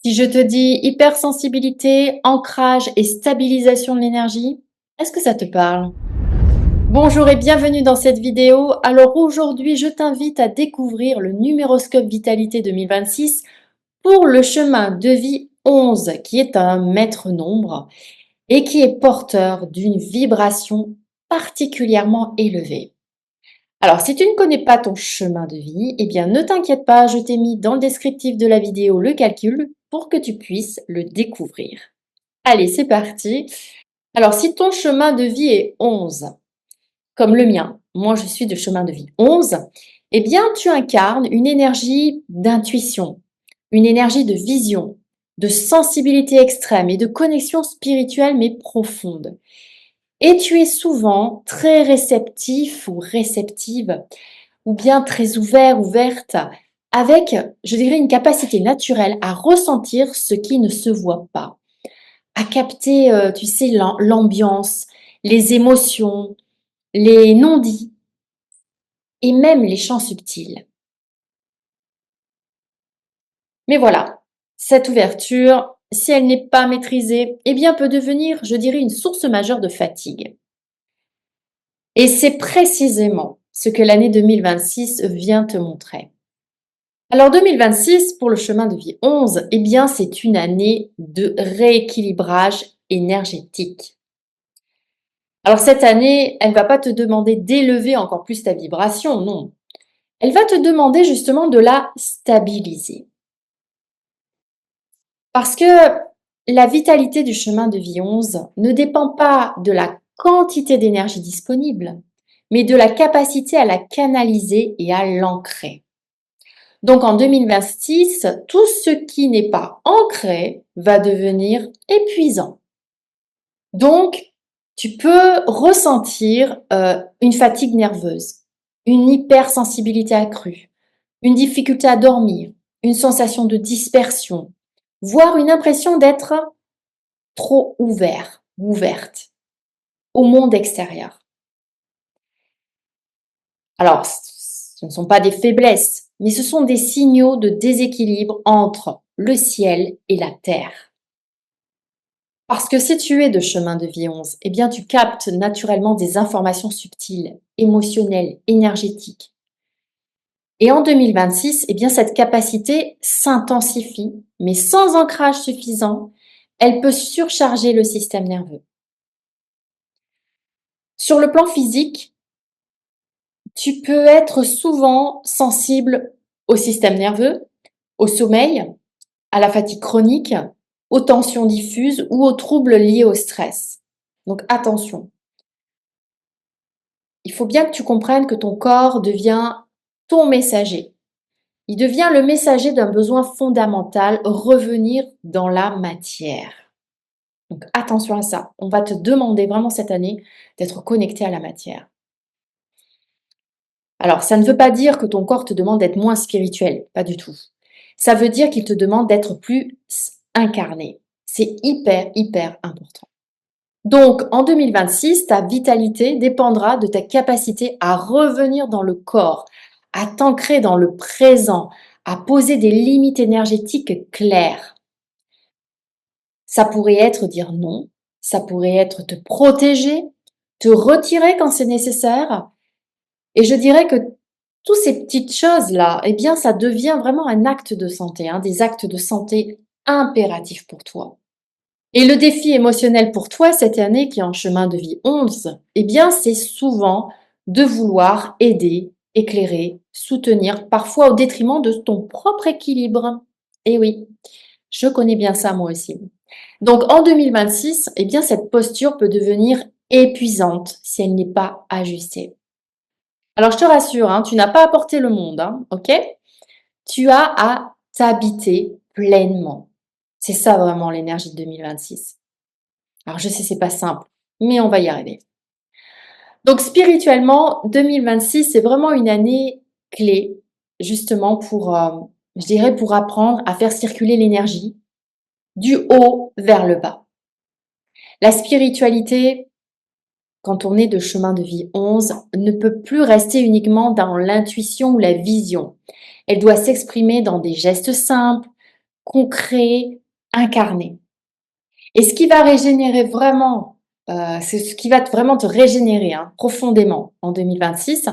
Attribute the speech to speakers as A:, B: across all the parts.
A: Si je te dis hypersensibilité, ancrage et stabilisation de l'énergie, est-ce que ça te parle? Bonjour et bienvenue dans cette vidéo. Alors aujourd'hui, je t'invite à découvrir le Numéroscope Vitalité 2026 pour le chemin de vie 11, qui est un maître nombre et qui est porteur d'une vibration particulièrement élevée. Alors, si tu ne connais pas ton chemin de vie, eh bien ne t'inquiète pas, je t'ai mis dans le descriptif de la vidéo le calcul pour que tu puisses le découvrir. Allez, c'est parti. Alors, si ton chemin de vie est 11, comme le mien, moi je suis de chemin de vie 11, eh bien tu incarnes une énergie d'intuition, une énergie de vision, de sensibilité extrême et de connexion spirituelle mais profonde. Et tu es souvent très réceptif ou réceptive ou bien très ouvert, ouverte, avec, je dirais, une capacité naturelle à ressentir ce qui ne se voit pas, à capter, tu sais, l'ambiance, les émotions, les non-dits et même les chants subtils. Mais voilà, cette ouverture, si elle n'est pas maîtrisée, eh bien peut devenir, je dirais, une source majeure de fatigue. Et c'est précisément ce que l'année 2026 vient te montrer. Alors 2026, pour le chemin de vie 11, eh bien c'est une année de rééquilibrage énergétique. Alors cette année, elle ne va pas te demander d'élever encore plus ta vibration, non. Elle va te demander justement de la stabiliser. Parce que la vitalité du chemin de vie 11 ne dépend pas de la quantité d'énergie disponible, mais de la capacité à la canaliser et à l'ancrer. Donc en 2026, tout ce qui n'est pas ancré va devenir épuisant. Donc, tu peux ressentir une fatigue nerveuse, une hypersensibilité accrue, une difficulté à dormir, une sensation de dispersion, voire une impression d'être trop ouvert, ouverte au monde extérieur. Alors, ce ne sont pas des faiblesses, mais ce sont des signaux de déséquilibre entre le ciel et la terre. Parce que si tu es de chemin de vie 11, eh bien tu captes naturellement des informations subtiles, émotionnelles, énergétiques. Et en 2026, eh bien cette capacité s'intensifie, mais sans ancrage suffisant, elle peut surcharger le système nerveux. Sur le plan physique, tu peux être souvent sensible au système nerveux, au sommeil, à la fatigue chronique, aux tensions diffuses ou aux troubles liés au stress. Donc attention, il faut bien que tu comprennes que ton corps devient ton messager. Il devient le messager d'un besoin fondamental, revenir dans la matière. Donc attention à ça. On va te demander vraiment cette année d'être connecté à la matière. Alors, ça ne veut pas dire que ton corps te demande d'être moins spirituel, pas du tout. Ça veut dire qu'il te demande d'être plus incarné. C'est hyper, hyper important. Donc, en 2026, ta vitalité dépendra de ta capacité à revenir dans le corps, à t'ancrer dans le présent, à poser des limites énergétiques claires. Ça pourrait être dire non, ça pourrait être te protéger, te retirer quand c'est nécessaire. Et je dirais que toutes ces petites choses-là, eh bien, ça devient vraiment un acte de santé, des actes de santé impératifs pour toi. Et le défi émotionnel pour toi cette année qui est en chemin de vie 11, eh bien, c'est souvent de vouloir aider, éclairer, soutenir, parfois au détriment de ton propre équilibre. Et oui, je connais bien ça moi aussi. Donc en 2026, eh bien, cette posture peut devenir épuisante si elle n'est pas ajustée. Alors je te rassure, tu n'as pas à porter le monde, ok? Tu as à t'habiter pleinement. C'est ça vraiment l'énergie de 2026. Alors je sais, c'est pas simple, mais on va y arriver. Donc spirituellement, 2026, c'est vraiment une année clé, justement pour, je dirais, pour apprendre à faire circuler l'énergie du haut vers le bas. La spiritualité, quand on est de chemin de vie 11, ne peut plus rester uniquement dans l'intuition ou la vision. Elle doit s'exprimer dans des gestes simples, concret, incarné. Et ce qui va régénérer vraiment, c'est ce qui va vraiment te régénérer hein, profondément en 2026,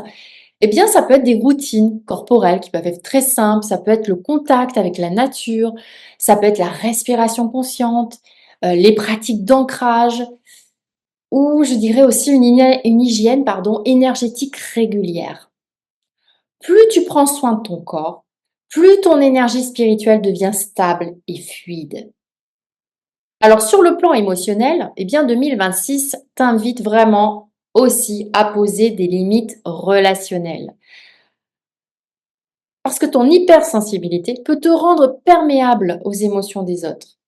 A: eh bien, ça peut être des routines corporelles qui peuvent être très simples, ça peut être le contact avec la nature, ça peut être la respiration consciente, les pratiques d'ancrage ou je dirais aussi une hygiène pardon, énergétique régulière. Plus tu prends soin de ton corps, plus ton énergie spirituelle devient stable et fluide. Alors sur le plan émotionnel, eh bien 2026 t'invite vraiment aussi à poser des limites relationnelles. Parce que ton hypersensibilité peut te rendre perméable aux émotions des autres.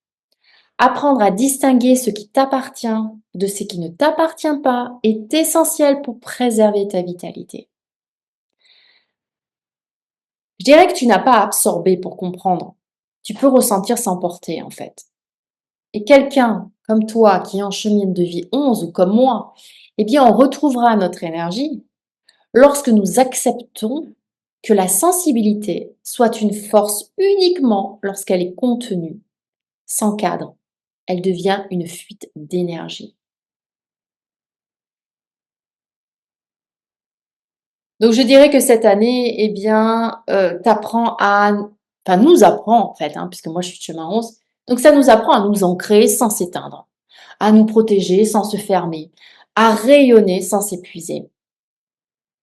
A: Apprendre à distinguer ce qui t'appartient de ce qui ne t'appartient pas est essentiel pour préserver ta vitalité. Je dirais que tu n'as pas à absorber pour comprendre. Tu peux ressentir sans porter en fait. Et quelqu'un comme toi qui est en chemin de vie 11 ou comme moi, eh bien on retrouvera notre énergie lorsque nous acceptons que la sensibilité soit une force uniquement lorsqu'elle est contenue, sans cadre. Elle devient une fuite d'énergie. Donc je dirais que cette année, eh bien, t'apprends à enfin nous apprend en fait, hein, puisque moi je suis de chemin 11, donc ça nous apprend à nous ancrer sans s'éteindre, à nous protéger sans se fermer, à rayonner sans s'épuiser.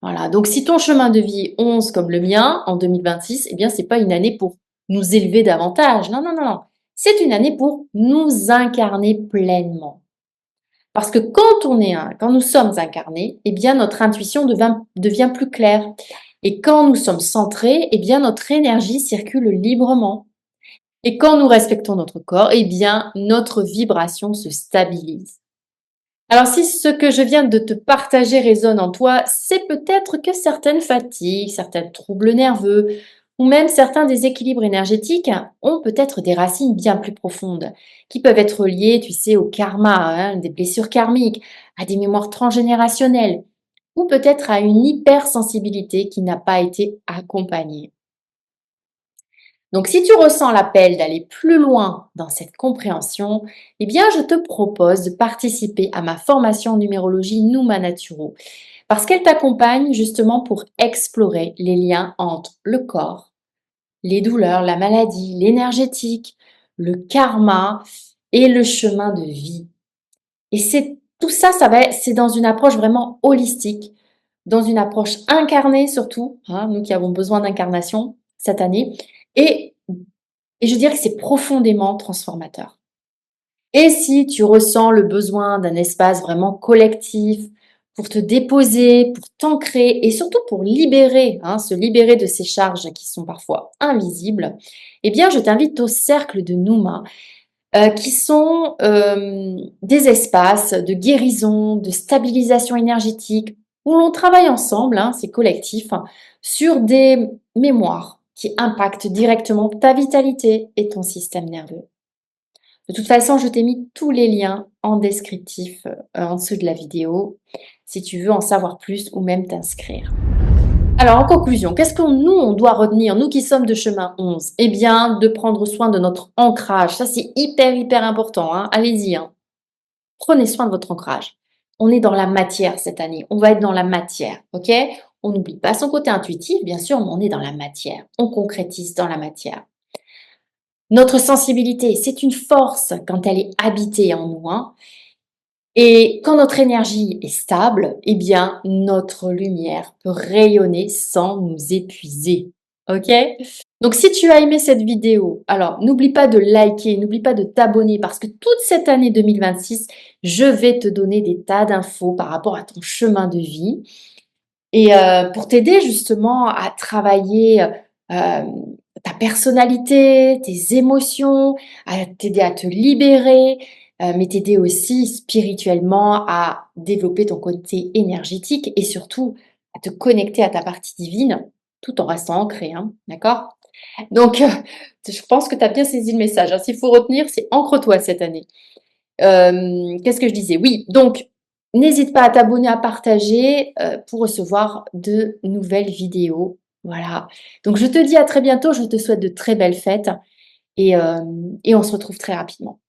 A: Voilà, donc si ton chemin de vie est 11 comme le mien en 2026, eh bien c'est pas une année pour nous élever davantage. Non, non, non, non. C'est une année pour nous incarner pleinement. Parce que quand nous sommes incarnés, eh bien notre intuition devient plus claire. Et quand nous sommes centrés, eh bien notre énergie circule librement. Et quand nous respectons notre corps, eh bien notre vibration se stabilise. Alors si ce que je viens de te partager résonne en toi, c'est peut-être que certaines fatigues, certains troubles nerveux ou même certains déséquilibres énergétiques ont peut-être des racines bien plus profondes, qui peuvent être liées, tu sais, au karma, hein, des blessures karmiques, à des mémoires transgénérationnelles, ou peut-être à une hypersensibilité qui n'a pas été accompagnée. Donc, si tu ressens l'appel d'aller plus loin dans cette compréhension, eh bien, je te propose de participer à ma formation en numérologie Numa Naturo, parce qu'elle t'accompagne justement pour explorer les liens entre le corps, les douleurs, la maladie, l'énergétique, le karma et le chemin de vie. Et c'est tout ça, c'est dans une approche vraiment holistique, dans une approche incarnée surtout, hein, nous qui avons besoin d'incarnation cette année, et et je dirais que c'est profondément transformateur. Et si tu ressens le besoin d'un espace vraiment collectif pour te déposer, pour t'ancrer et surtout pour libérer, hein, se libérer de ces charges qui sont parfois invisibles, eh bien, je t'invite au cercle de Nouma, qui sont des espaces de guérison, de stabilisation énergétique, où l'on travaille ensemble, hein, c'est collectif, hein, sur des mémoires qui impactent directement ta vitalité et ton système nerveux. De toute façon, je t'ai mis tous les liens en descriptif en dessous de la vidéo, si tu veux en savoir plus ou même t'inscrire. Alors, en conclusion, qu'est-ce que nous, on doit retenir, nous qui sommes de chemin 11? Eh bien, de prendre soin de notre ancrage. Ça, c'est hyper, hyper important, hein. Allez-y, hein. Prenez soin de votre ancrage. On est dans la matière cette année. On va être dans la matière, ok? On n'oublie pas son côté intuitif, bien sûr, mais on est dans la matière. On concrétise dans la matière. Notre sensibilité, c'est une force quand elle est habitée en nous, hein. Et quand notre énergie est stable, eh bien, notre lumière peut rayonner sans nous épuiser. OK? Donc, si tu as aimé cette vidéo, alors n'oublie pas de liker, n'oublie pas de t'abonner parce que toute cette année 2026, je vais te donner des tas d'infos par rapport à ton chemin de vie et pour t'aider justement à travailler ta personnalité, tes émotions, à t'aider à te libérer, mais t'aider aussi spirituellement à développer ton côté énergétique et surtout à te connecter à ta partie divine tout en restant ancré, hein, d'accord? Donc, je pense que tu as bien saisi le message, hein. S'il faut retenir, c'est ancre-toi cette année. Qu'est-ce que je disais? Oui, donc n'hésite pas à t'abonner, à partager, pour recevoir de nouvelles vidéos. Voilà. Donc je te dis à très bientôt, je te souhaite de très belles fêtes et on se retrouve très rapidement.